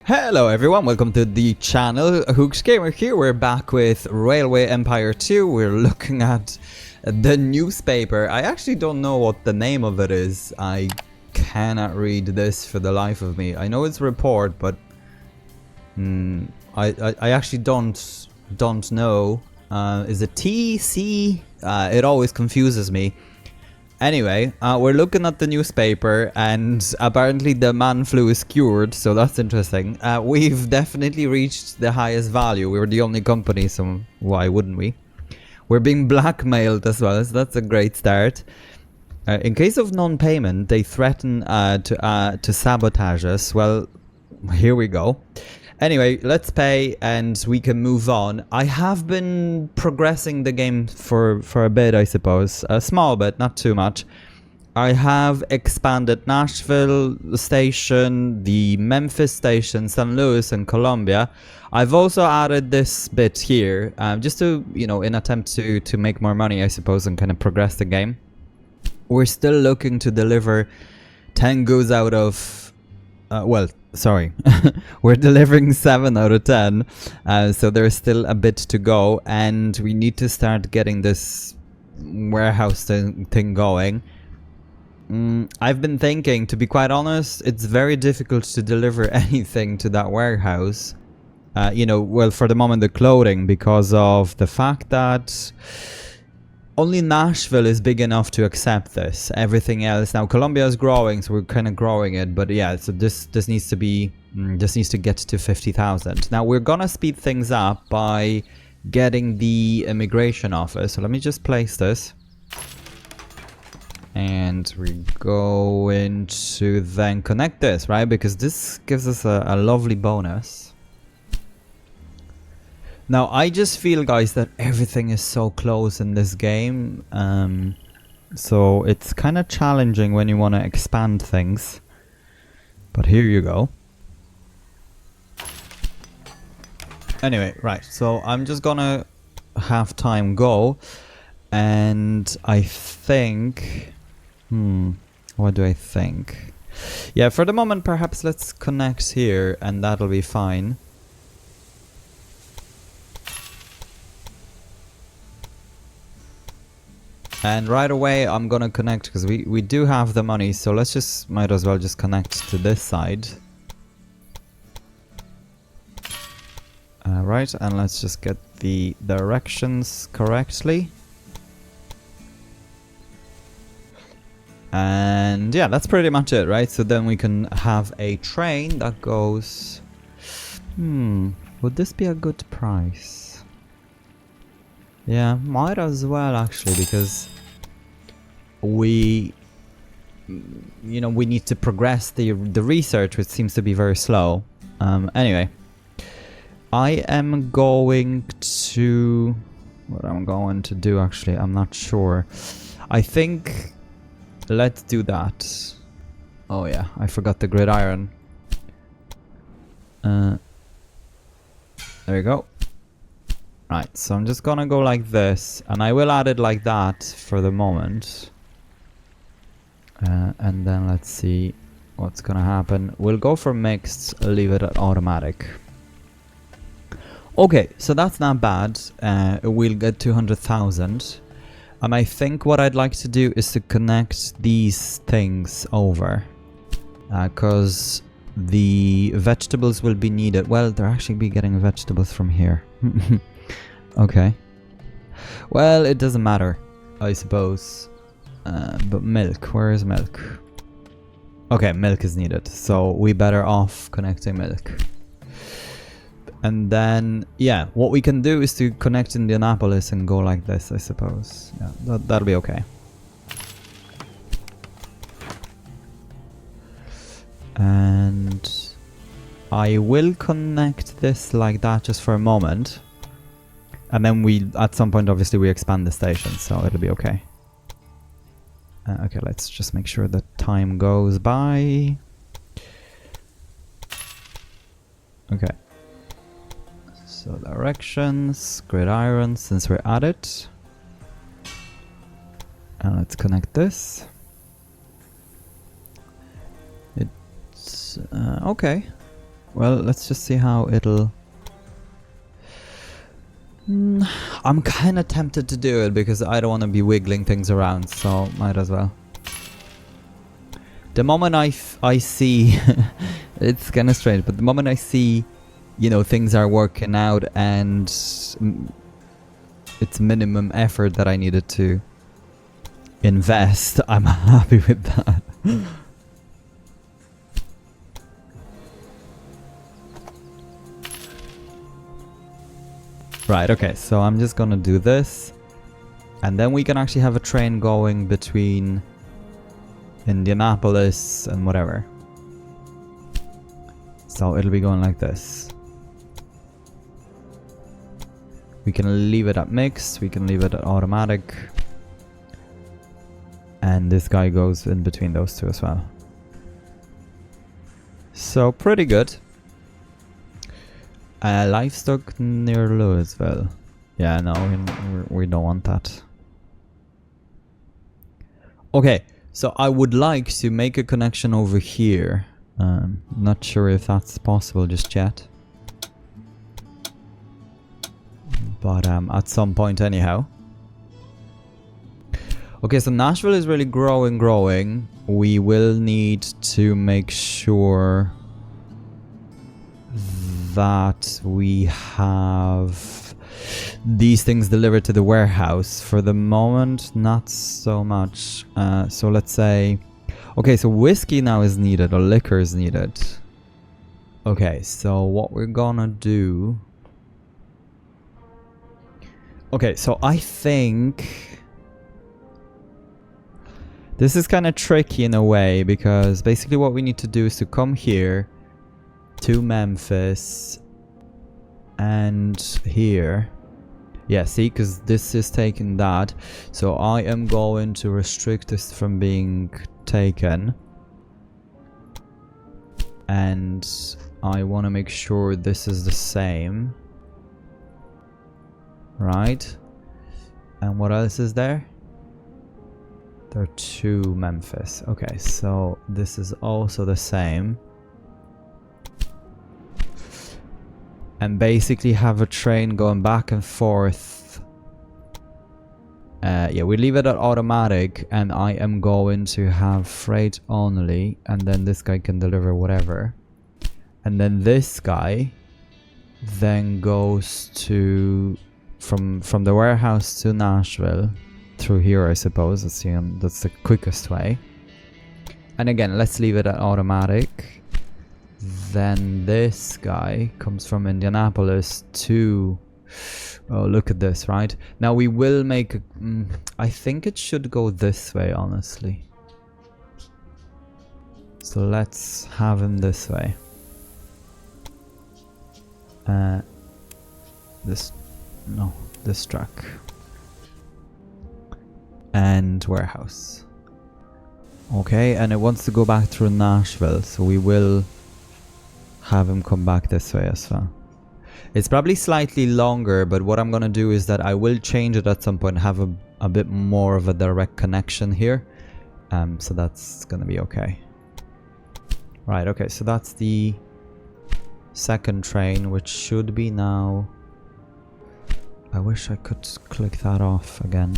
Hello everyone, welcome to the channel. Hooks Gamer here. We're back with Railway Empire 2. We're looking at the newspaper. I actually don't know what the name of it is. I cannot read this for the life of me. I know it's report, but I actually don't know. Is it T, C? It always confuses me. Anyway, we're looking at the newspaper, and apparently the man flu is cured, so that's interesting. We've definitely reached the highest value. We're the only company, so why wouldn't we? We're being blackmailed as well, so that's a great start. In case of non-payment, they threaten to sabotage us. Well, here we go. Anyway, let's pay and we can move on. I have been progressing the game for a bit, I suppose. A small bit, not too much. I have expanded Nashville station, the Memphis station, St. Louis and Columbia. I've also added this bit here, just to, you know, in attempt to make more money, I suppose, and kind of progress the game. We're still looking to deliver 10 goods out of, well, sorry, we're delivering 7 out of 10, so there's still a bit to go, and we need to start getting this warehouse thing going. I've been thinking, to be quite honest, it's very difficult to deliver anything to that warehouse. You know, well, for the moment, the clothing, because of the fact that only Nashville is big enough to accept this. Everything else, now Colombia is growing, so we're kind of growing it, but yeah, so this needs to be, this needs to get to 50,000. Now we're gonna speed things up by getting the immigration office. So let me just place this. And we're going to then connect this, right? Because this gives us a lovely bonus. Now, I just feel, guys, that everything is so close in this game, so it's kind of challenging when you want to expand things, but here you go. Anyway, right, so I'm just gonna have time go, and I think, what do I think? Yeah, for the moment, perhaps let's connect here, and that'll be fine. And right away I'm gonna connect, because we do have the money, so let's just, might as well just connect to this side. Right, and let's just get the directions correctly. And yeah, that's pretty much it, right? So then we can have a train that goes... would this be a good price? Yeah, might as well actually, because we, you know, we need to progress the research, which seems to be very slow. Anyway, I am going to, what I'm going to do actually, I'm not sure. I think let's do that. Oh yeah, I forgot the gridiron. There we go. Right, so I'm just gonna go like this, and I will add it like that for the moment. And then let's see what's gonna happen. We'll go for mixed, leave it at automatic. Okay, so that's not bad. We'll get 200,000. I think what I'd like to do is to connect these things over. Because the vegetables will be needed. Well, they're actually be getting vegetables from here. Okay. Well, it doesn't matter, I suppose. But milk, where is milk? Okay, milk is needed, so we better off connecting milk. And then, yeah, what we can do is to connect Indianapolis and go like this, I suppose. Yeah, that'll be okay. And I will connect this like that just for a moment. And then we, at some point, obviously, we expand the station, so it'll be okay. Okay, let's just make sure that time goes by. Okay. So directions, gridiron, since we're at it. And let's connect this. It's okay. Well, let's just see how it'll... I'm kind of tempted to do it because I don't want to be wiggling things around, so might as well. The moment I see... it's kind of strange, but the moment I see, you know, things are working out and it's minimum effort that I needed to invest, I'm happy with that. Right, okay, so I'm just gonna do this. And then we can actually have a train going between Indianapolis and whatever. So it'll be going like this. We can leave it at mixed, we can leave it at automatic. And this guy goes in between those two as well. So pretty good. Livestock near Louisville. Yeah, no, we don't want that. Okay, so I would like to make a connection over here. Not sure if that's possible just yet. But at some point anyhow. Okay, so Nashville is really growing. We will need to make sure that we have these things delivered to the warehouse. For the moment, not so much. So let's say... Okay, so whiskey now is needed, or liquor is needed. Okay, so what we're gonna do... Okay, so I think... This is kind of tricky in a way, because basically what we need to do is to come here to Memphis and here. Yeah, see, because this is taking that. So I am going to restrict this from being taken. And I want to make sure this is the same. Right? And what else is there? There are two Memphis. Okay, so this is also the same. And basically have a train going back and forth. Yeah, we leave it at automatic, and I am going to have freight only, and then this guy can deliver whatever. And then this guy then goes to from the warehouse to Nashville through here, I suppose. That's the quickest way. And again, let's leave it at automatic. Then this guy comes from Indianapolis to... Oh, look at this, right? Now we will make... I think it should go this way, honestly. So let's have him this way. This truck. And warehouse. Okay, and it wants to go back through Nashville, so we will... have him come back this way as well. It's probably slightly longer, but what I'm gonna do is that I will change it at some point, have a bit more of a direct connection here. So that's gonna be okay. Right, okay, so that's the second train, which should be now... I wish I could click that off again.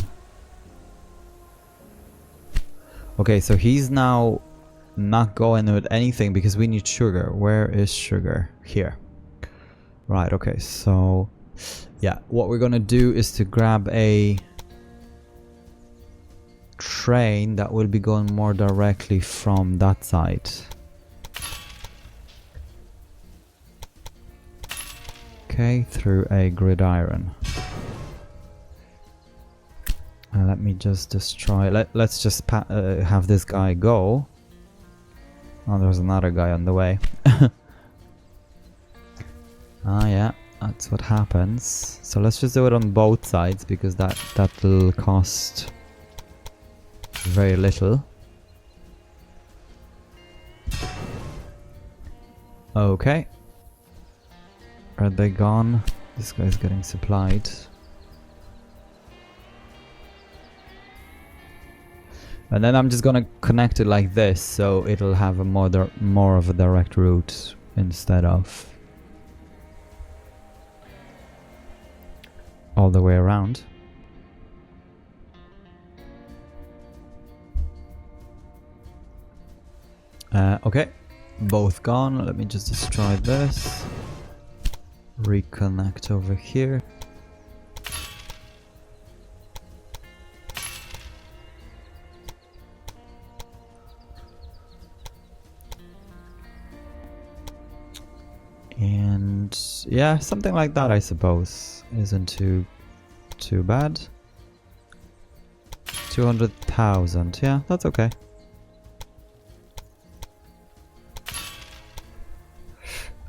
Okay, so he's now not going with anything because we need sugar. Where is sugar? Here. Right, okay, so yeah, what we're gonna do is to grab a train that will be going more directly from that side. Okay, through a gridiron. Let me just destroy... Let's just have this guy go. Oh, there's another guy on the way. Ah, yeah, that's what happens. So let's just do it on both sides, because that'll cost very little. Okay. Are they gone? This guy's getting supplied. And then I'm just gonna connect it like this, so it'll have a more of a direct route instead of all the way around. Okay, both gone. Let me just destroy this. Reconnect over here. And yeah, something like that, I suppose, isn't too bad. 200,000, yeah, that's okay.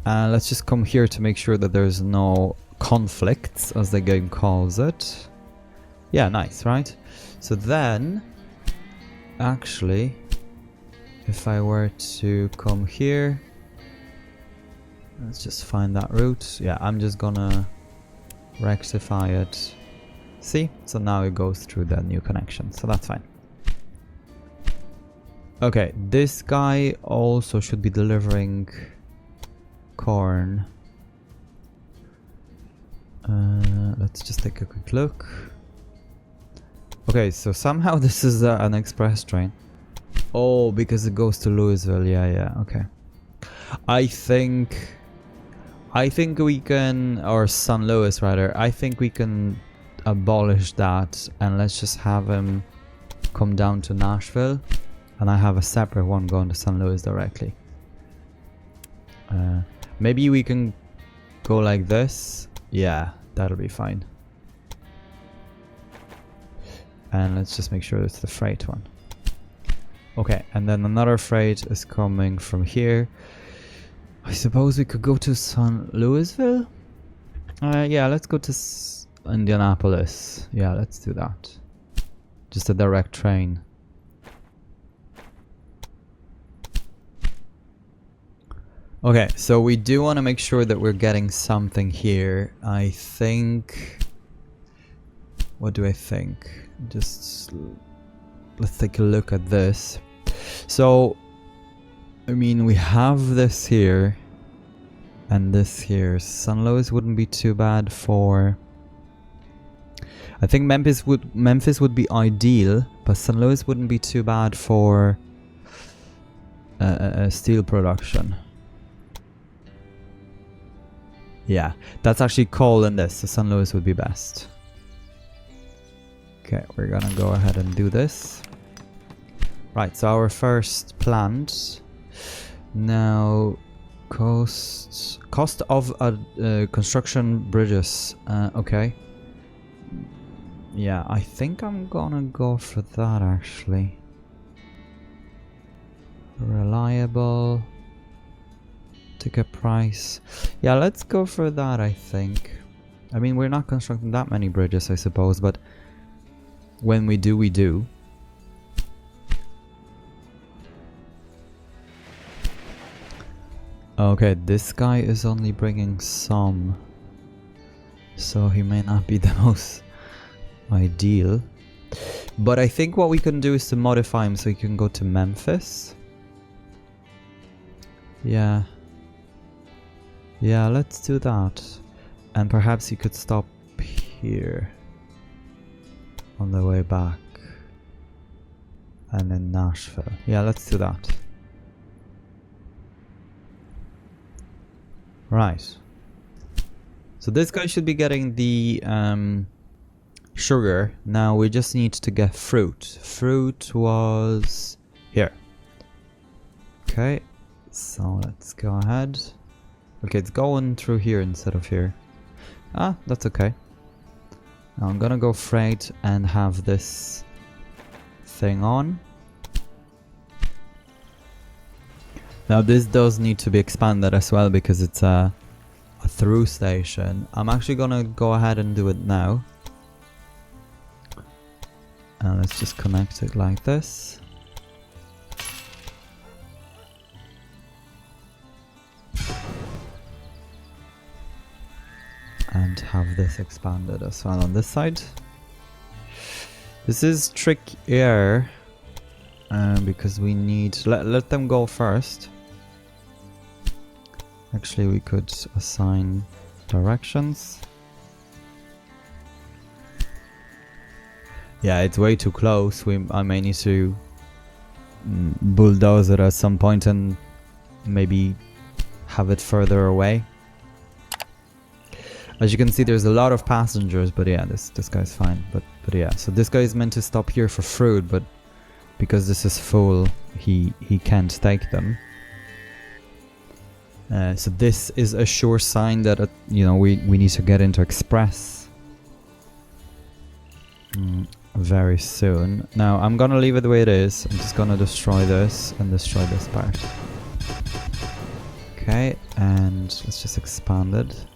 Let's just come here to make sure that there's no conflicts, as the game calls it. Yeah, nice, right? So then, actually, if I were to come here, let's just find that route. Yeah, I'm just gonna rectify it. See? So now it goes through the new connection, so that's fine. Okay, this guy also should be delivering corn. Let's just take a quick look. Okay, so somehow this is an express train. Oh, because it goes to Louisville. Yeah, okay. I think we can, or St. Louis rather, I think we can abolish that and let's just have him come down to Nashville and I have a separate one going to St. Louis directly. Maybe we can go like this. Yeah, that'll be fine. And let's just make sure it's the freight one. Okay, and then another freight is coming from here. I suppose we could go to St. Louisville? Yeah, let's go to Indianapolis. Yeah, let's do that. Just a direct train. Okay, so we do want to make sure that we're getting something here. I think... What do I think? Just... Let's take a look at this. So... I mean, we have this here. And this here. St. Louis wouldn't be too bad for... I think Memphis would be ideal. But St. Louis wouldn't be too bad for... steel production. Yeah, that's actually coal in this, so St. Louis would be best. Okay, we're gonna go ahead and do this. Right, so our first plant. Now, cost of construction bridges. Okay. Yeah, I think I'm gonna go for that actually. Reliable. Ticket price. Yeah, let's go for that, I think. I mean, we're not constructing that many bridges, I suppose, but when we do, we do. Okay, this guy is only bringing some, so he may not be the most ideal. But I think what we can do is to modify him so he can go to Memphis. Yeah. Yeah, let's do that. And perhaps you could stop here on the way back. And in Nashville. Yeah, let's do that. Right. So this guy should be getting the sugar. Now we just need to get fruit. Fruit was here. Okay. So let's go ahead. Okay, it's going through here instead of here. Ah, that's okay. Now I'm gonna go freight and have this thing on. Now this does need to be expanded as well because it's a through station. I'm actually gonna go ahead and do it now. And let's just connect it like this. And have this expanded as well on this side. This is trickier because we need let them go first. Actually, we could assign directions. Yeah, it's way too close. I may need to bulldoze it at some point and maybe have it further away. As you can see, there's a lot of passengers, but yeah, this guy's fine. But yeah, so this guy is meant to stop here for fruit, but because this is full, he can't take them. So this is a sure sign that we need to get into Express very soon. Now I'm gonna leave it the way it is. I'm just gonna destroy this and destroy this part. Okay, and let's just expand it.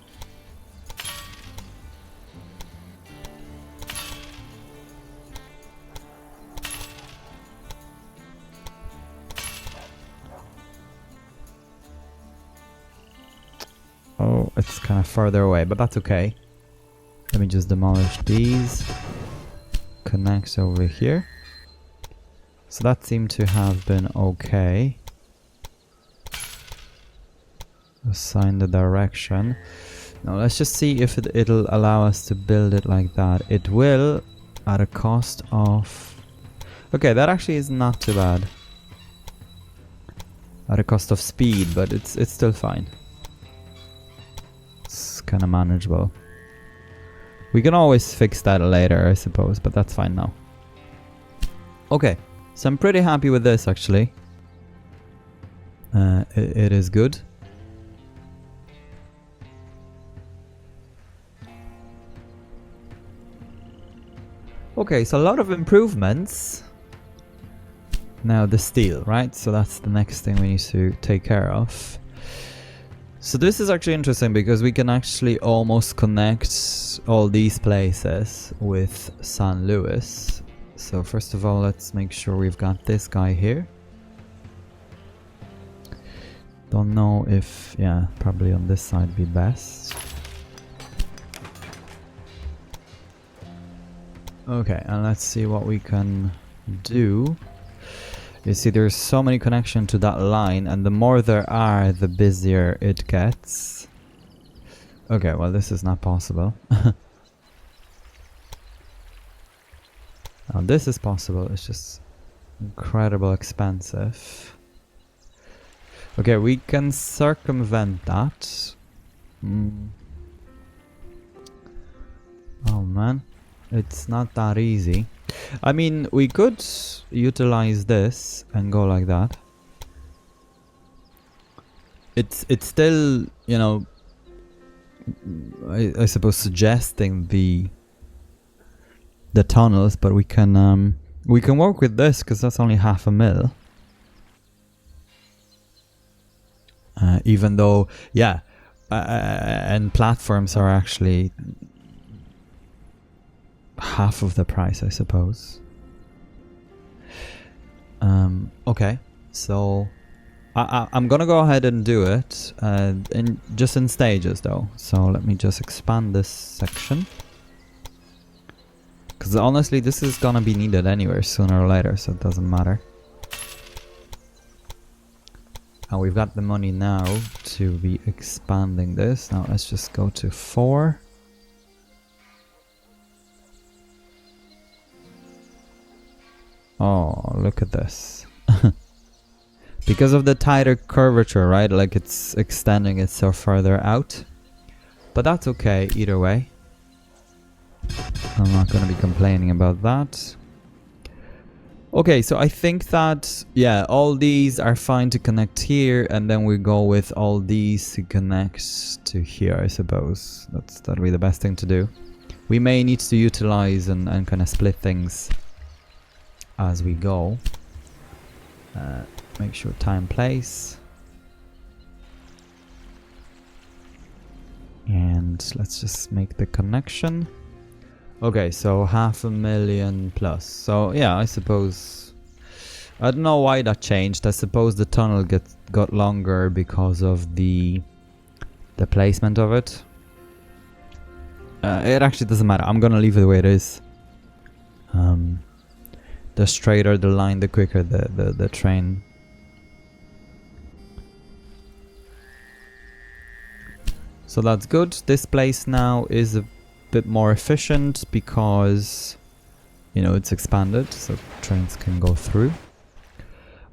Oh, it's kind of further away, but that's okay. Let me just demolish these. Connect over here. So that seemed to have been okay. Assign the direction. Now let's just see if it'll allow us to build it like that. It will, at a cost of... Okay, that actually is not too bad. At a cost of speed, but it's still fine. It's kind of manageable. We can always fix that later, I suppose, but that's fine now. Okay, so I'm pretty happy with this actually. It is good. Okay, so a lot of improvements. Now the steel, right? So that's the next thing we need to take care of. So this is actually interesting because we can actually almost connect all these places with San Luis. So first of all, let's make sure we've got this guy here. Don't know if, yeah, probably on this side be best. Okay, and let's see what we can do. You see, there's so many connections to that line, and the more there are, the busier it gets. Okay, well, this is not possible. Now, this is possible. It's just incredibly expensive. Okay, we can circumvent that. Oh, man. It's not that easy. I mean, we could utilize this and go like that. It's still, you know, I suppose suggesting the tunnels, but we can work with this because that's only 500,000. Even though, yeah, and platforms are actually half of the price, I suppose. Okay, so I'm gonna go ahead and do it, just in stages though. So let me just expand this section, because honestly this is gonna be needed anywhere sooner or later, so it doesn't matter. And we've got the money now to be expanding this. Now let's just go to 4. Oh, look at this. Because of the tighter curvature, right? Like it's extending itself further out. But that's okay either way. I'm not going to be complaining about that. Okay, so I think that, yeah, all these are fine to connect here, and then we go with all these to connect to here, I suppose. That'll be the best thing to do. We may need to utilize and kind of split things as we go. Make sure time, place. And let's just make the connection. Okay, so 500,000 plus. So yeah, I suppose, I don't know why that changed. I suppose the tunnel got longer because of the placement of it. It actually doesn't matter. I'm gonna leave it the way it is. The straighter the line, the quicker the train. So that's good. This place now is a bit more efficient because, you know, it's expanded, so trains can go through.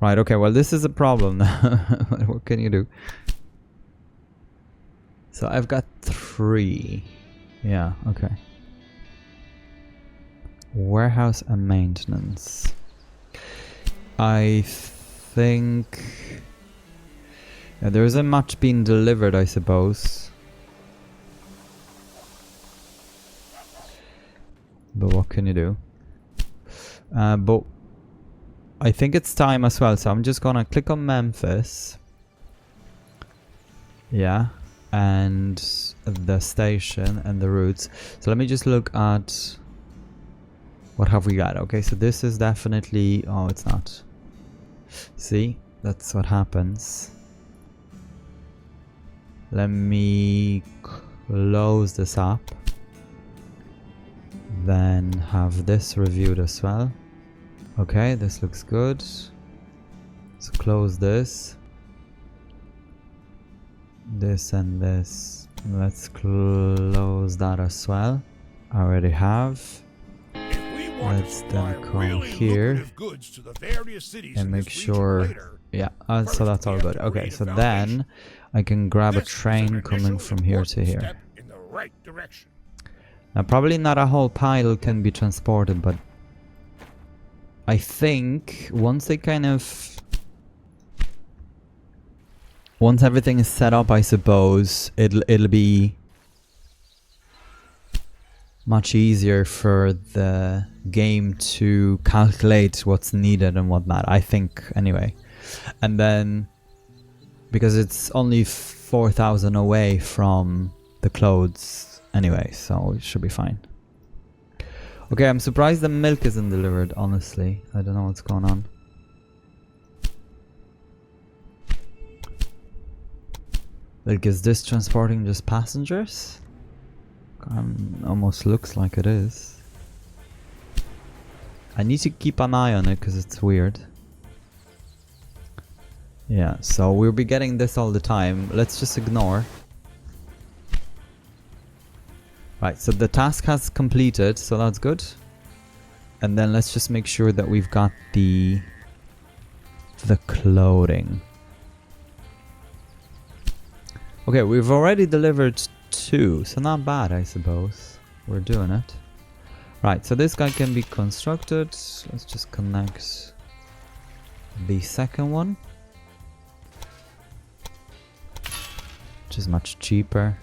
Right, okay, well this is a problem now. What can you do? So I've got 3. Yeah, okay. Warehouse and maintenance. I think... yeah, there isn't much being delivered, I suppose. But what can you do? But I think it's time as well, so I'm just gonna click on Memphis. Yeah, and the station and the routes. So let me just look at what have we got. Okay, so this is definitely... oh, it's not. See, that's what happens. Let me close this up. Then have this reviewed as well. Okay, this looks good. Let's close this. This and this. Let's close that as well. I already have. Let's then come here and make sure... yeah, so that's all good. Okay, so then I can grab a train coming from here to here. Now probably not a whole pile can be transported, but I think once they kind of... once everything is set up, I suppose it'll be much easier for the game to calculate what's needed and whatnot, I think, anyway. And then, because it's only 4,000 away from the clothes anyway, so it should be fine. Okay, I'm surprised the milk isn't delivered, honestly. I don't know what's going on. Like, is this transporting just passengers? Almost looks like it is. I need to keep an eye on it because it's weird. Yeah, so we'll be getting this all the time. Let's just ignore. Right, so the task has completed, so that's good. And then let's just make sure that we've got the clothing. Okay, we've already delivered 2, so not bad, I suppose. We're doing it. Right, so this guy can be constructed. Let's just connect the second one, which is much cheaper.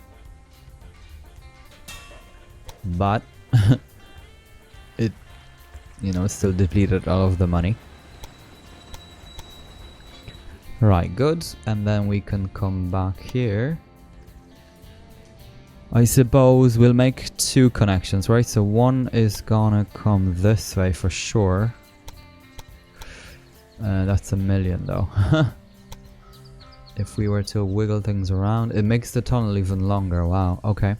But it, you know, still depleted all of the money. Right, good. And then we can come back here. I suppose we'll make 2 connections, right? So one is gonna come this way for sure. That's 1 million though. If we were to wiggle things around, it makes the tunnel even longer. Wow, okay.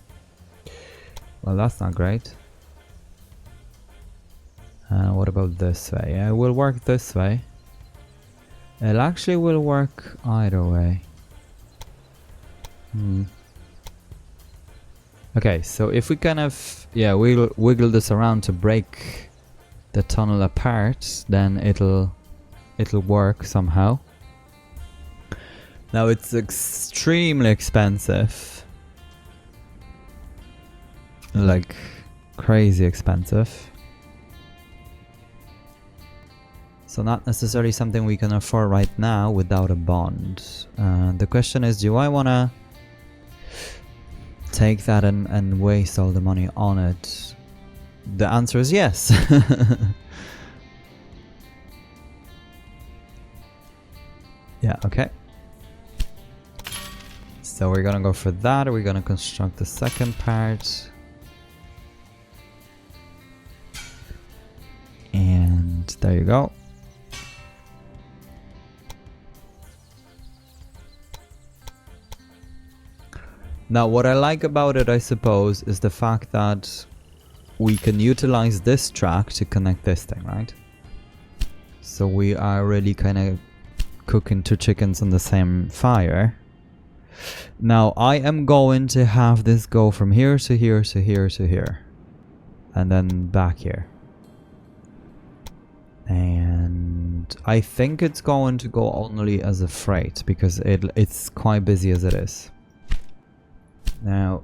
Well, that's not great. What about this way? Yeah, it will work this way. It actually will work either way. Okay, so if we kind of, yeah, we'll wiggle this around to break the tunnel apart, then it'll work somehow. Now it's extremely expensive. Like crazy expensive. So not necessarily something we can afford right now without a bond. The question is, do I want to take that and waste all the money on it? The answer is yes. Yeah, okay. So we're gonna go for that. We're gonna construct the second part. And there you go. Now what I like about it, I suppose, is the fact that we can utilize this track to connect this thing, right? So we are really kind of cooking 2 chickens on the same fire. Now I am going to have this go from here to here to here to here. And then back here. And I think it's going to go only as a freight because it's quite busy as it is. Now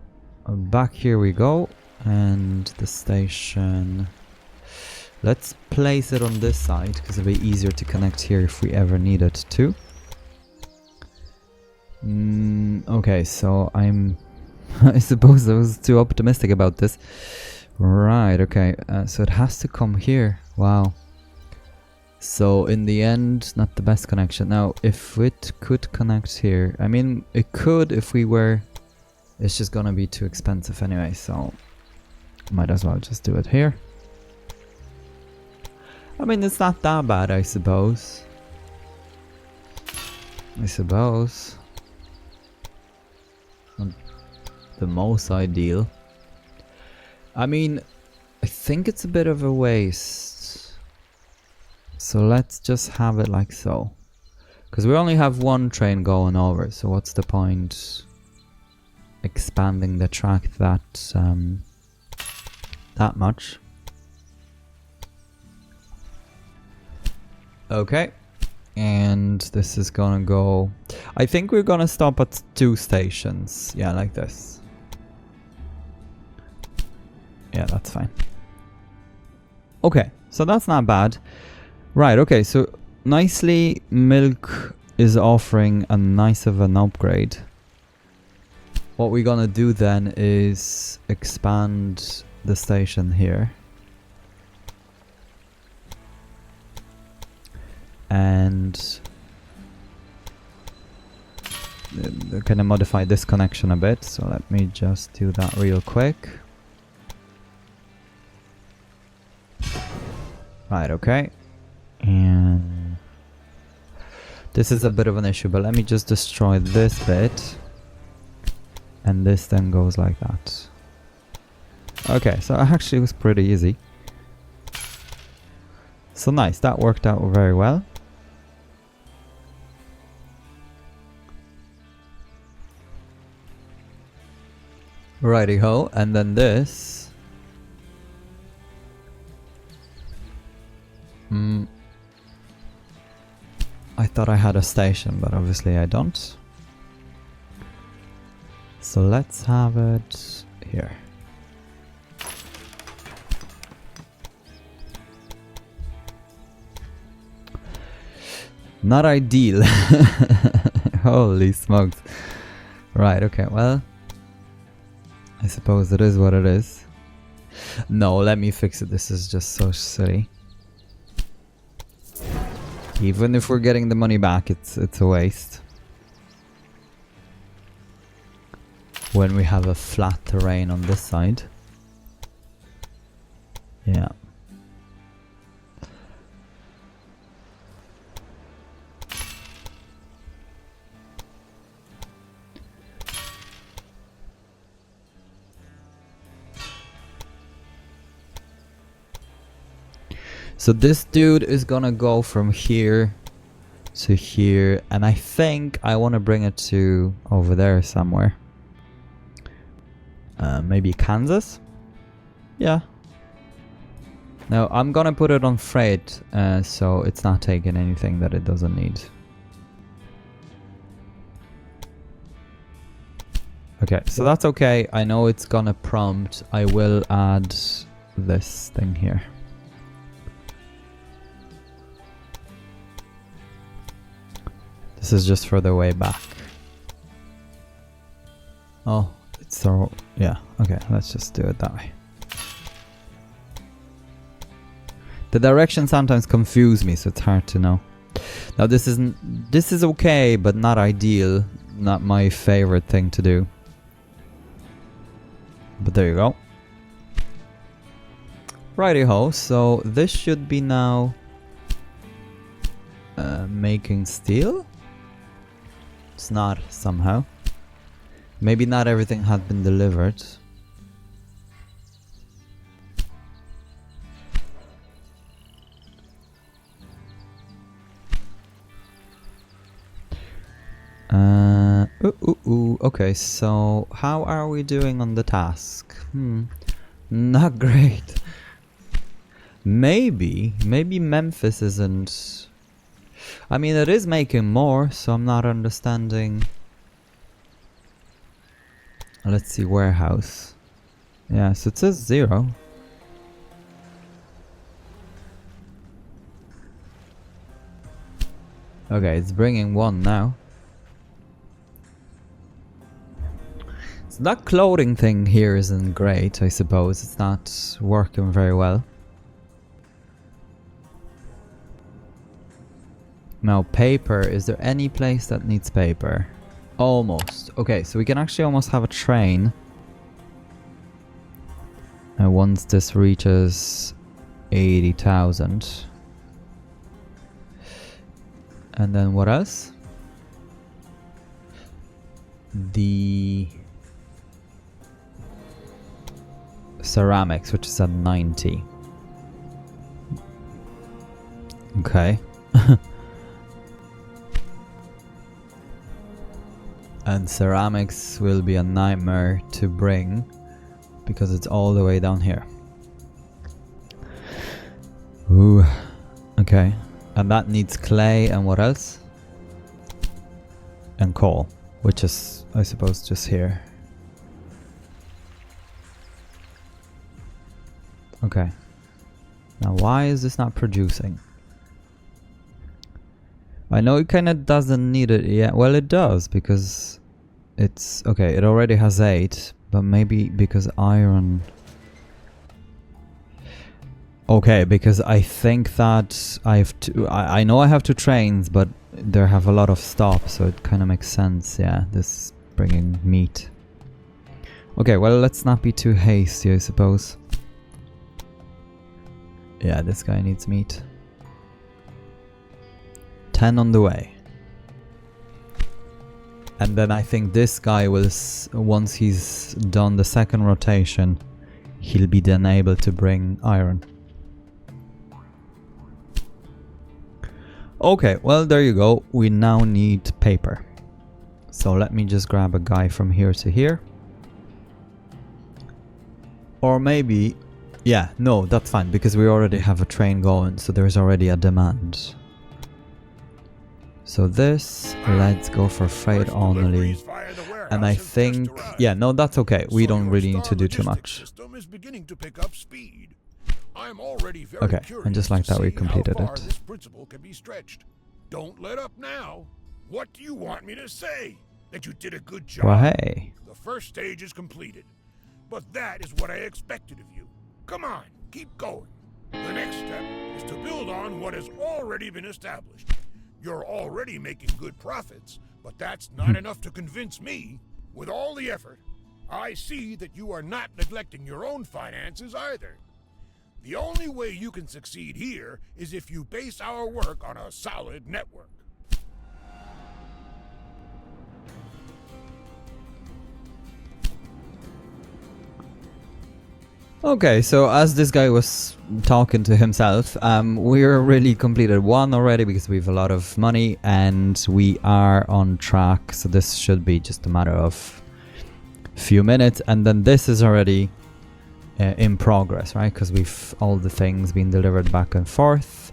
back here we go, and the station, let's place it on this side because it'll be easier to connect here if we ever need it to. Okay, so I suppose I was too optimistic about this. Right, okay, so it has to come here. Wow. So in the end, not the best connection. Now, if it could connect here, I mean, it could if we were... It's just gonna be too expensive anyway, so might as well just do it here. I mean, it's not that bad, I suppose. Not the most ideal. I mean, I think it's a bit of a waste. So let's just have it like so. Because we only have one train going over, so what's the point expanding the track that much? Okay. And this is gonna go... I think we're gonna stop at 2 stations. Yeah, like this. Yeah, that's fine. Okay, so that's not bad. Right, okay, so nicely Milk is offering a nice of an upgrade. What we're gonna do then is expand the station here. And kind of modify this connection a bit, so let me just do that real quick. Right, okay. And this is a bit of an issue, but let me just destroy this bit. And this then goes like that. Okay, so actually it was pretty easy. So nice, that worked out very well. Righty ho, and then this. I thought I had a station, but obviously I don't. So let's have it here. Not ideal. Holy smokes. Right, okay, well, I suppose it is what it is. No, let me fix it. This is just so silly. Even if we're getting the money back, it's a waste. When we have a flat terrain on this side. Yeah. So this dude is gonna go from here to here, and I think I want to bring it to over there somewhere. Maybe Kansas? Yeah. Now I'm gonna put it on freight, so it's not taking anything that it doesn't need. Okay, so that's okay. I know it's gonna prompt. I will add this thing here. This is just for the way back. Oh, it's so... yeah, okay, let's just do it that way. The directions sometimes confuse me, so it's hard to know. Now this is okay, but not ideal. Not my favorite thing to do. But there you go. Righty-ho, so this should be now making steel? It's not somehow. Maybe not everything had been delivered. okay, so how are we doing on the task? Not great. Maybe Memphis isn't... I mean, it is making more, so I'm not understanding. Let's see, warehouse. Yeah, so it says 0. Okay, it's bringing 1 now. So that clothing thing here isn't great, I suppose. It's not working very well. Now, paper. Is there any place that needs paper? Almost. Okay, so we can actually almost have a train. And once this reaches 80,000. And then what else? The ceramics, which is at 90. Okay. And ceramics will be a nightmare to bring because it's all the way down here. Ooh. Okay. And that needs clay and what else? And coal, which is, I suppose, just here. Okay. Now why is this not producing? I know it kind of doesn't need it yet. Well, it does because it's... Okay, it already has 8, but maybe because iron... Okay, because I think that I have to... I know I have 2 trains, but they have a lot of stops, so it kind of makes sense. Yeah, this bringing meat. Okay, well, let's not be too hasty, I suppose. Yeah, this guy needs meat. 10 on the way. And then I think this guy will, once he's done the second rotation, he'll be then able to bring iron. Okay, well, there you go. We now need paper. So let me just grab a guy from here to here. Or maybe... Yeah, no, that's fine, because we already have a train going, so there's already a demand. So this, let's go for freight only. And I think... Yeah, no, that's okay. We don't really need to do too much. Okay, and just like that we completed it. Don't let up now. What do you want me to say? That you did a good job? Well, hey. The first stage is completed. But that is what I expected of you. Come on, keep going. The next step is to build on what has already been established. You're already making good profits, but that's not enough to convince me. With all the effort, I see that you are not neglecting your own finances either. The only way you can succeed here is if you base our work on a solid network. Okay, so as this guy was talking to himself, we're really completed 1 already because we have a lot of money and we are on track. So this should be just a matter of a few minutes, and then this is already in progress, right? Because we've all the things being delivered back and forth.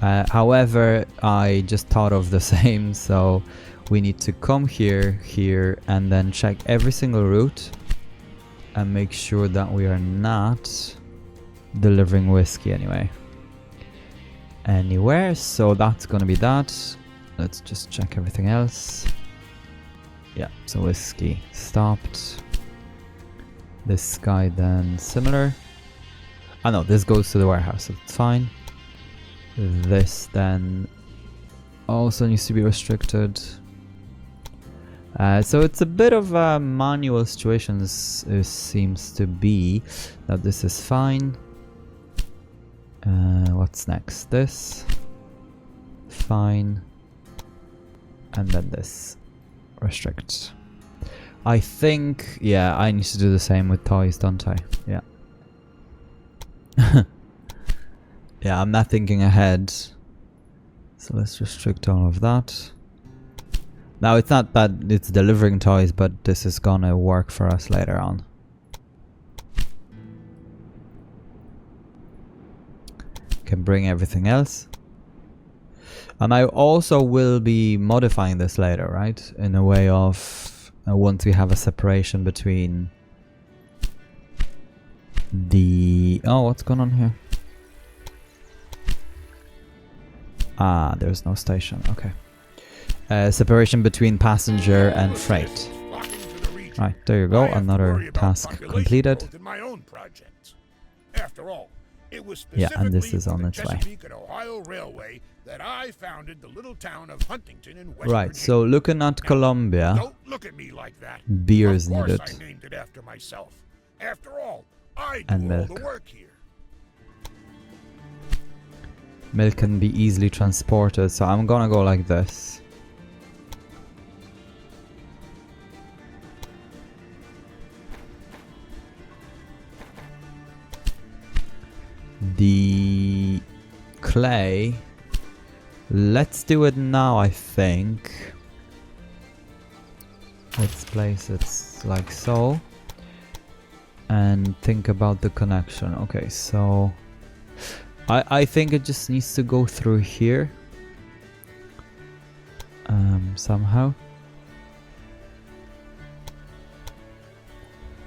However, I just thought of the same, so we need to come here, here, and then check every single route and make sure that we are not delivering whiskey anywhere. So that's gonna be that. Let's just check everything else. Yeah, so whiskey stopped. This guy then similar. Oh no, this goes to the warehouse, so it's fine. This then also needs to be restricted. So it's a bit of a manual situation. It seems to be that this is fine. What's next? This. Fine. And then this. Restrict. I think, yeah, I need to do the same with toys, don't I? Yeah. Yeah, I'm not thinking ahead. So let's restrict all of that. Now, it's not that it's delivering toys, but this is gonna work for us later on. Can bring everything else. And I also will be modifying this later, right? In a way of once we have a separation between the... Oh, what's going on here? Ah, there's no station. Okay. Separation between passenger and freight. Right, there you go. Another task completed. After all, it was Yeah, and this is specifically on the its way. Chesapeake and Ohio Railway that I founded the little town of Huntington in West Right, Virginia. so looking at Colombia, Don't look at me like that. beer is Of course needed. I named it after myself. After all, I do And all milk. the work here. Milk can be easily transported, so I'm gonna go like this. The clay, let's do it now, I think. Let's place it like so. And think about the connection. Okay, so I think it just needs to go through here. Somehow.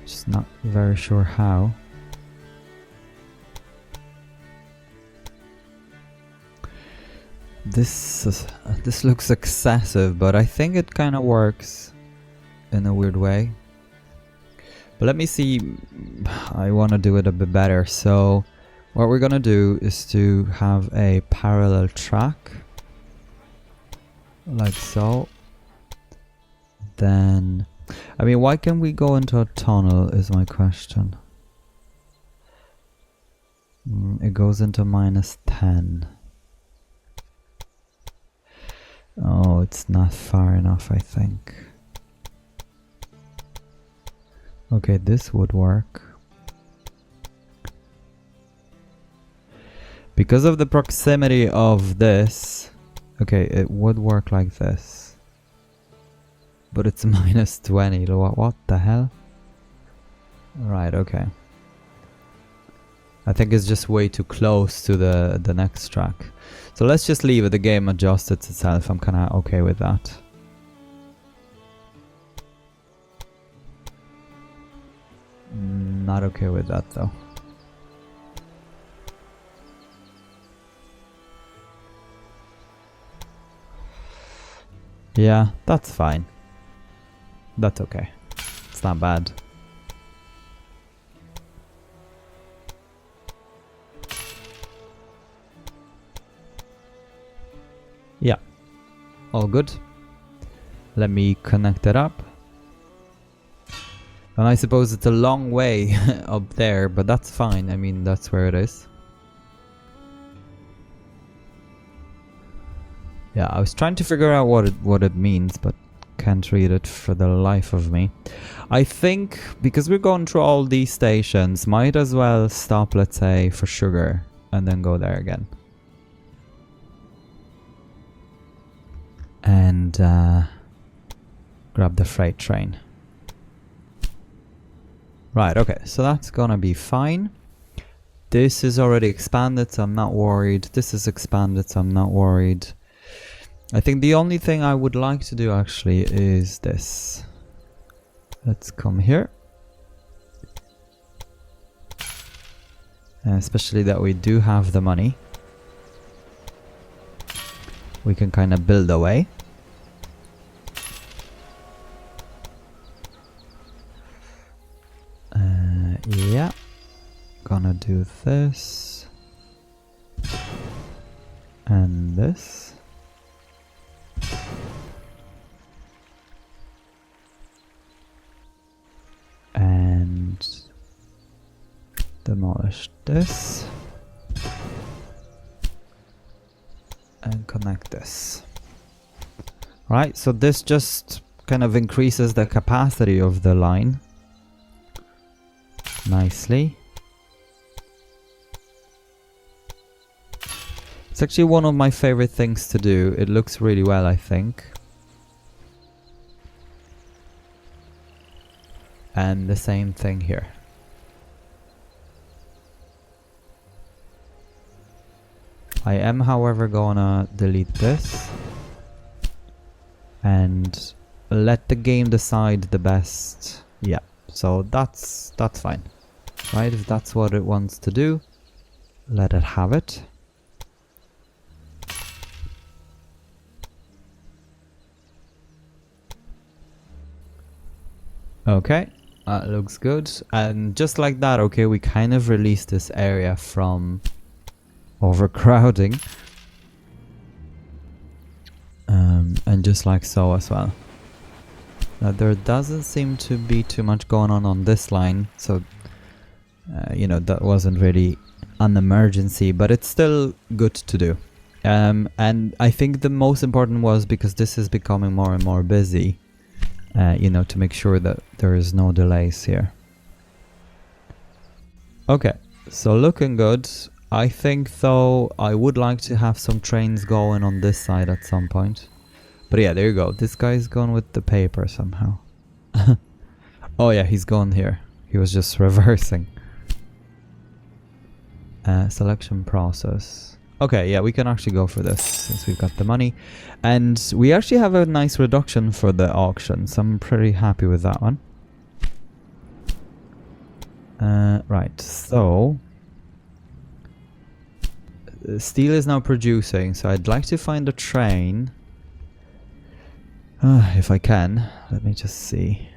Just not very sure how. This looks excessive, but I think it kind of works in a weird way. But let me see. I want to do it a bit better. So what we're gonna do is to have a parallel track like so. Then, I mean, why can we go into a tunnel is my question. It goes into -10. Oh, it's not far enough, I think. Okay, this would work. Because of the proximity of this, okay, it would work like this. But it's -20. What the hell? Right, okay. I think it's just way too close to the next track. So let's just leave it. The game adjusts itself. I'm kind of okay with that. Not okay with that though. Yeah, that's fine. That's okay. It's not bad. Yeah, all good. Let me connect it up. And I suppose it's a long way up there, but that's fine. I mean, that's where it is. Yeah, I was trying to figure out what it means, but can't read it for the life of me. I think because we're going through all these stations, might as well stop, let's say, for sugar and then go there again. And grab the freight train. Right, okay, so that's gonna be fine. This is already expanded, so I'm not worried. This is expanded, so I'm not worried. I think the only thing I would like to do actually is this. Let's come here. Especially that we do have the money. We can kind of build away. Yeah. Gonna do this. And this. And demolish this. And connect this. Right, so this just kind of increases the capacity of the line nicely. It's actually one of my favorite things to do. It looks really well, I think. And the same thing here. I am, however, gonna delete this and let the game decide the best. Yeah, so that's fine, right? If that's what it wants to do, let it have it. Okay, looks good. And just like that, okay, we kind of released this area from overcrowding. And just like so as well. Now there doesn't seem to be too much going on this line, so you know, that wasn't really an emergency, but it's still good to do. And I think the most important was because this is becoming more and more busy, you know, to make sure that there is no delays here. Okay, so looking good. I think though I would like to have some trains going on this side at some point. But yeah, there you go. This guy's gone with the paper somehow. Oh yeah, he's gone here. He was just reversing. Selection process. Okay, yeah, we can actually go for this since we've got the money. And we actually have a nice reduction for the auction, so I'm pretty happy with that one. Right, so... steel is now producing, so I'd like to find a train. If I can. Let me just see.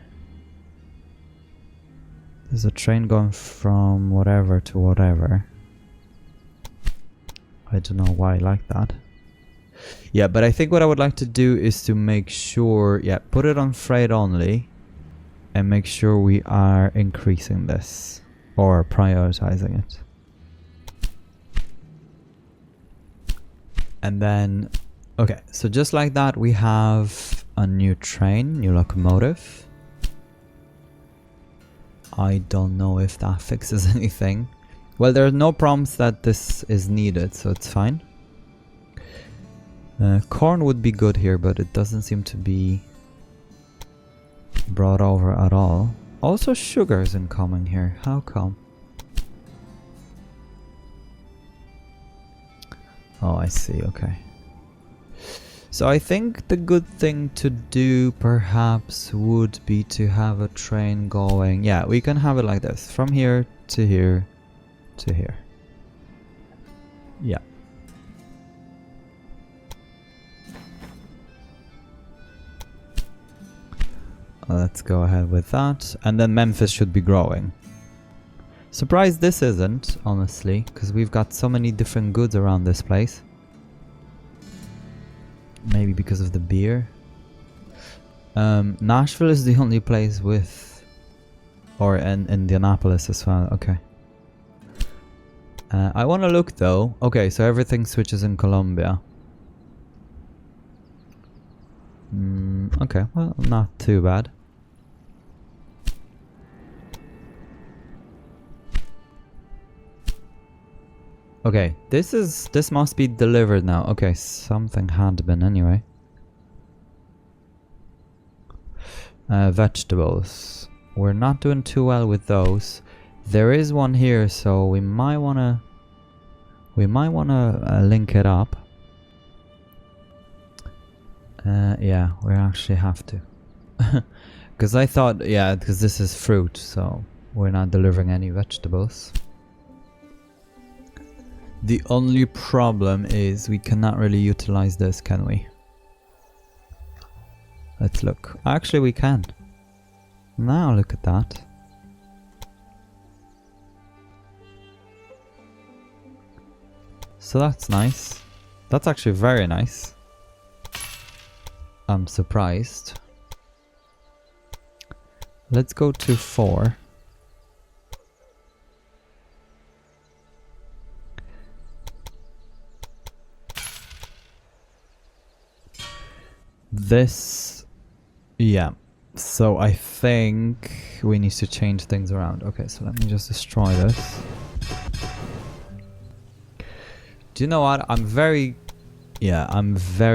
There's a train going from whatever to whatever. I don't know why I like that. Yeah, but I think what I would like to do is to make sure, yeah, put it on freight only and make sure we are increasing this or prioritizing it. And then, okay, so just like that, we have a new train, new locomotive. I don't know if that fixes anything. Well, there are no prompts that this is needed, so it's fine. Corn would be good here, but it doesn't seem to be brought over at all. Also, sugar is incoming here. How come? Oh, I see. Okay. So I think the good thing to do perhaps would be to have a train going. Yeah, we can have it like this. From here to here to here. Yeah. Let's go ahead with that. And then Memphis should be growing. Surprised this isn't, honestly, because we've got so many different goods around this place. Maybe because of the beer. Nashville is the only place with... or in Indianapolis as well, okay. I want to look though. Okay, so everything switches in Colombia. Okay, well, not too bad. Okay, this must be delivered now. Okay, something had been anyway. Vegetables. We're not doing too well with those. There is one here, so we might wanna link it up. Yeah, we actually have to. Because I thought, yeah, because this is fruit, so we're not delivering any vegetables. The only problem is we cannot really utilize this, can we? Let's look. Actually, we can. Now look at that. So that's nice. That's actually very nice. I'm surprised. Let's go to 4. This, yeah, so I think we need to change things around. Okay, so let me just destroy this. Do you know what? I'm very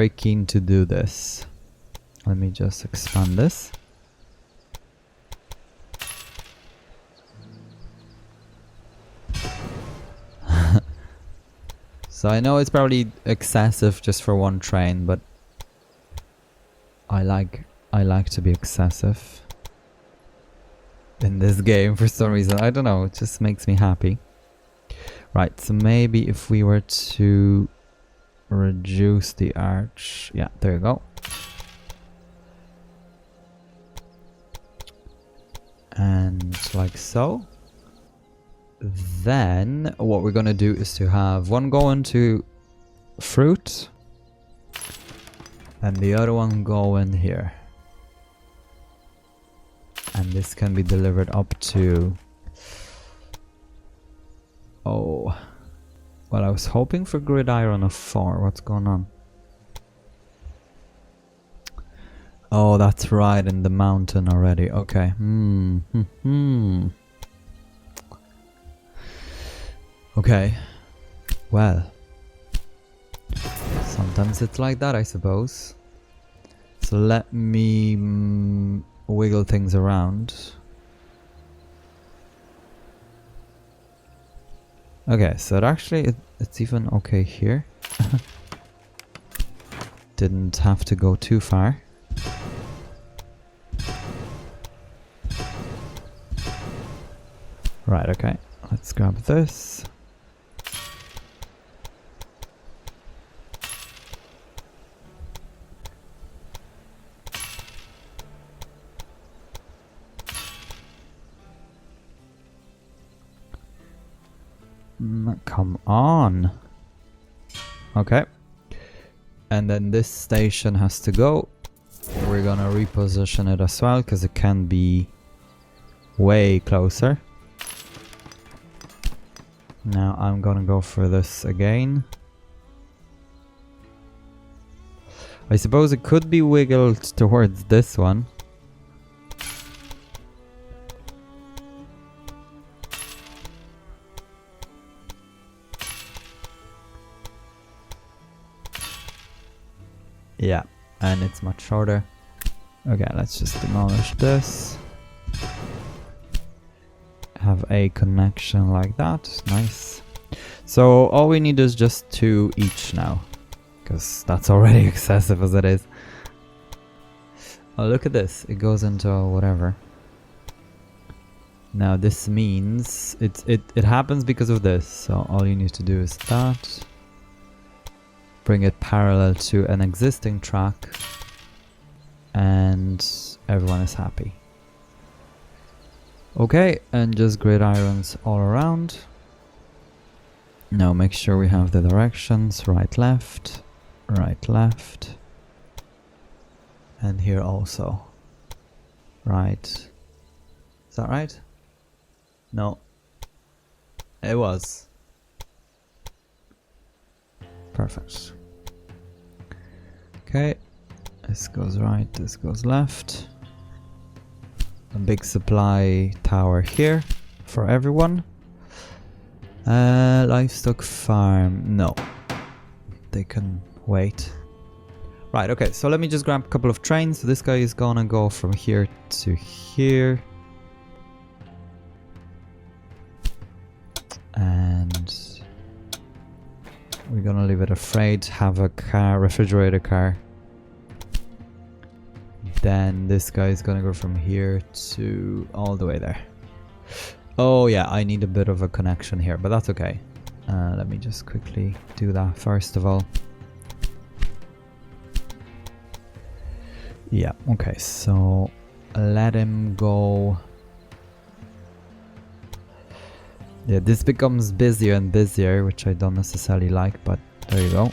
keen to do this. Let me just expand this. So I know it's probably excessive just for one train, but I like to be excessive in this game for some reason. I don't know, it just makes me happy. Right, so maybe if we were to reduce the arch. Yeah, there you go. And like so. Then what we're gonna do is to have one go into fruit and the other one go in here. And this can be delivered up to... Oh. Well, I was hoping for gridiron of 4. What's going on? Oh, that's right, in the mountain already. Okay. Okay. Well. Sometimes it's like that, I suppose. So let me wiggle things around. Okay, so it's even okay here. Didn't have to go too far. Right, okay. Let's grab this. Come on. Okay. And then this station has to go. We're gonna reposition it as well, because it can be way closer. Now I'm gonna go for this again. I suppose it could be wiggled towards this one. Yeah, and it's much shorter. Okay, let's just demolish this. Have a connection like that. Nice. So all we need is just 2 each now, because that's already excessive as it is. Oh, look at this. It goes into whatever. Now this means it happens because of this. So all you need to do is that. Bring it parallel to an existing track, and everyone is happy. Okay, and just gridirons all around. Now make sure we have the directions, right, left, and here also. Right. Is that right? No. It was. Perfect. Okay, this goes right, this goes left. A big supply tower here for everyone. Livestock farm, no. They can wait. Right, okay, so let me just grab a couple of trains. So this guy is gonna go from here to here. And we're gonna leave it a freight, have a car, refrigerator car. Then this guy is gonna go from here to all the way there. Oh yeah, I need a bit of a connection here, but that's okay. Let me just quickly do that first of all. Yeah, okay, so let him go. Yeah, this becomes busier and busier, which I don't necessarily like, but there you go.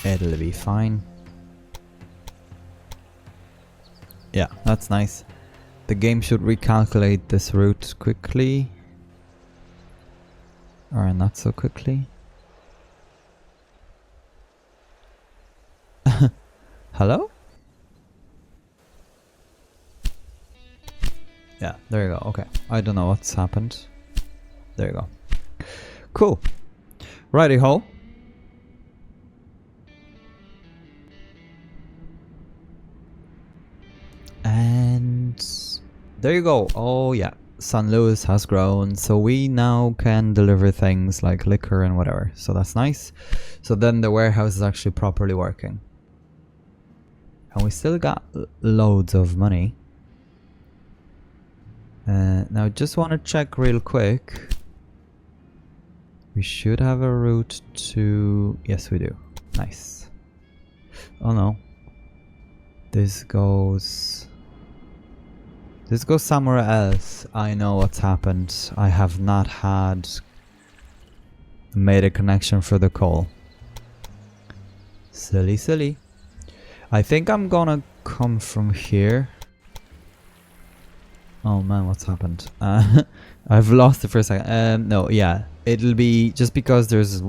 It'll be fine. Yeah, that's nice. The game should recalculate this route quickly. Or not so quickly. Hello? Yeah, there you go. Okay. I don't know what's happened. There you go. Cool. Righty ho. And there you go. Oh yeah. San Luis has grown, so we now can deliver things like liquor and whatever. So that's nice. So then the warehouse is actually properly working. And we still got loads of money. Now I just want to check real quick. We should have a route to... Yes, we do. Nice. Oh no. This goes somewhere else. I know what's happened. I have not made a connection for the coal. Silly, silly. I think I'm gonna come from here. Oh man, what's happened? I've lost it for a second. No, yeah. It'll be just because there's...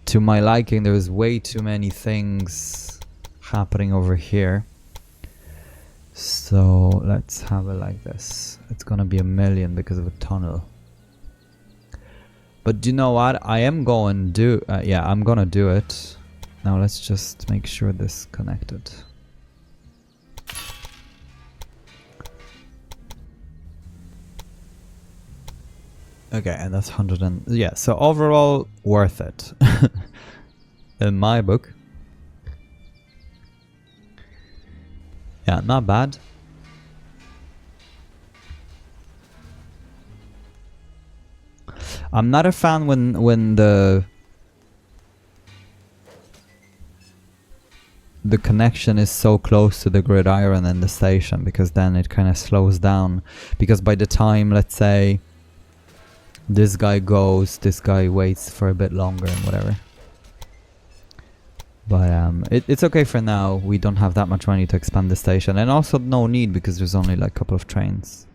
To my liking, there's way too many things happening over here. So let's have it like this. It's gonna be 1 million because of a tunnel. But you know what? I am going to do... yeah, I'm gonna do it. Now let's just make sure this is connected. Okay, and that's 100 and... Yeah, so overall, worth it. In my book. Yeah, not bad. I'm not a fan when the connection is so close to the gridiron and the station, because then it kind of slows down. Because by the time, let's say, this guy goes, this guy waits for a bit longer and whatever. But it's okay for now. We don't have that much money to expand the station, and also no need because there's only like a couple of trains.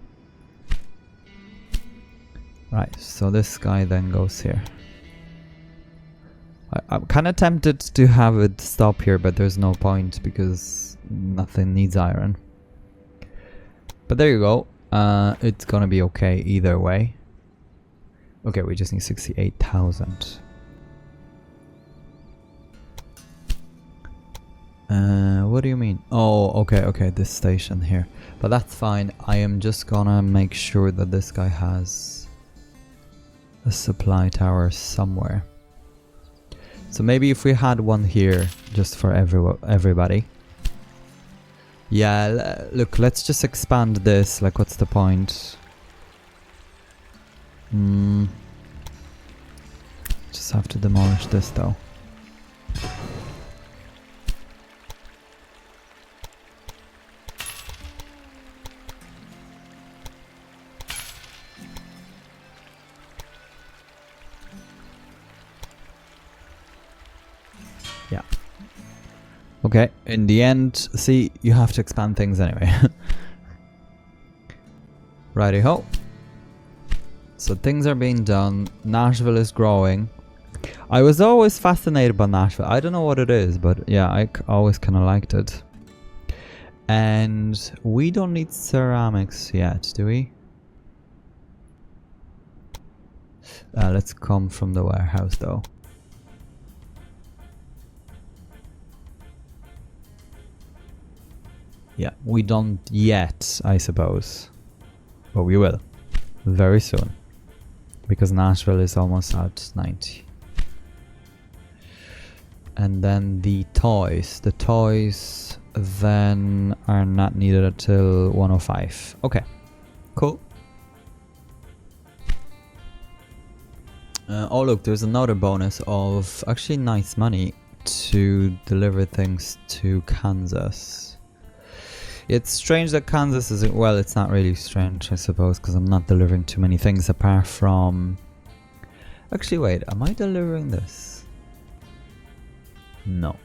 Right, so this guy then goes here. I'm kind of tempted to have it stop here, but there's no point because nothing needs iron. But there you go. It's gonna be okay either way. Okay, we just need 68,000. What do you mean? Oh, okay, this station here. But that's fine. I am just gonna make sure that this guy has a supply tower somewhere. So maybe if we had one here, just for everybody. Yeah, look, let's just expand this. Like, what's the point? Just have to demolish this though. Yeah. Okay, in the end, see, you have to expand things anyway. Righty-ho. So things are being done. Nashville is growing. I was always fascinated by Nashville. I don't know what it is, but yeah, I always kind of liked it. And we don't need ceramics yet, do we? Let's come from the warehouse though. Yeah, we don't yet, I suppose. But we will. Very soon. Because Nashville is almost at 90. And then the toys. The toys then are not needed until 105. Okay, cool. Oh look, there's another bonus of actually nice money to deliver things to Kansas. It's strange that Kansas isn't... Well, it's not really strange, I suppose, because I'm not delivering too many things apart from... Actually, wait, am I delivering this? No.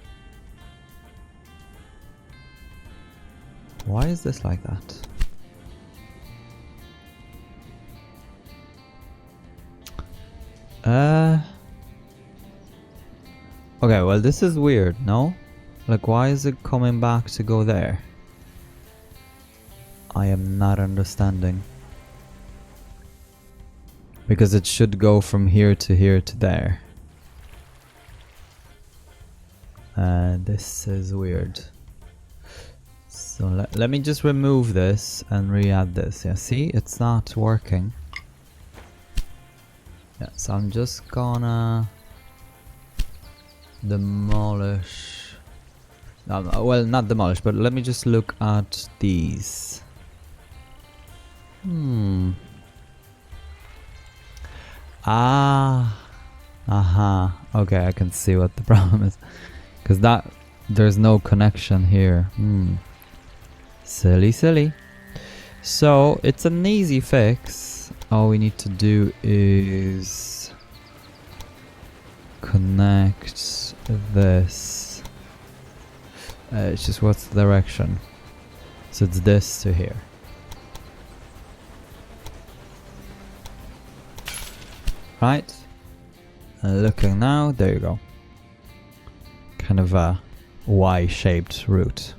Why is this like that? Okay, well, this is weird, no? Like, why is it coming back to go there? I am not understanding. Because it should go from here to there. This is weird. So let me just remove this and re-add this. Yeah, see, it's not working. Yeah, so I'm just gonna demolish. Well, not demolish, but let me just look at these. Okay, I can see what the problem is. Because there's no connection here. Silly. So, it's an easy fix. All we need to do is connect this. It's just what's the direction. So it's this to here. Right. And looking now, there you go. Kind of a Y-shaped route.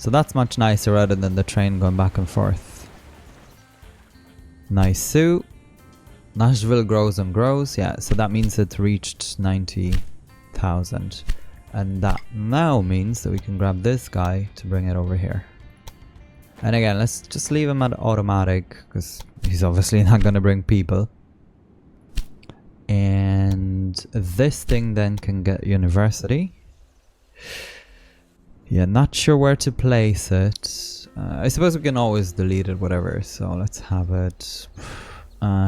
So that's much nicer rather than the train going back and forth. Nice. So Nashville grows and grows. Yeah, so that means it reached 90,000. And that now means that we can grab this guy to bring it over here. And again, let's just leave him at automatic, because he's obviously not going to bring people. And this thing then can get university. Yeah, not sure where to place it. I suppose we can always delete it, whatever. So let's have it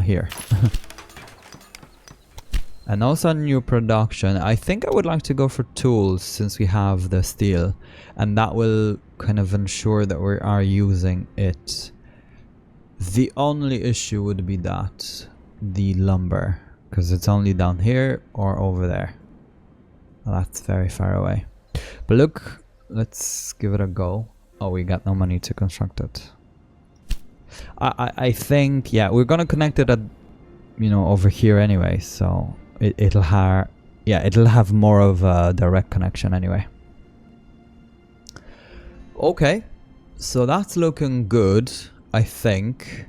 here. And also new production. I think I would like to go for tools since we have the steel. And that will kind of ensure that we are using it. The only issue would be that the lumber. Because it's only down here or over there. Well, that's very far away. But look, let's give it a go. Oh, we got no money to construct it. I think, yeah, we're gonna connect it at, over here anyway. So it'll have more of a direct connection anyway. Okay, so that's looking good, I think.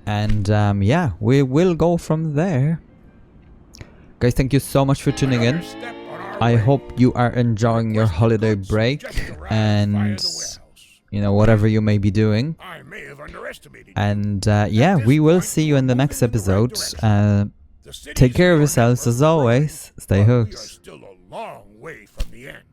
And yeah, we will go from there. Guys, thank you so much for tuning in. I hope you are enjoying your holiday break and, whatever you may be doing. And yeah, we will see you in the next episode. Take care of yourselves as always. Stay hooked. Still a long way from the end.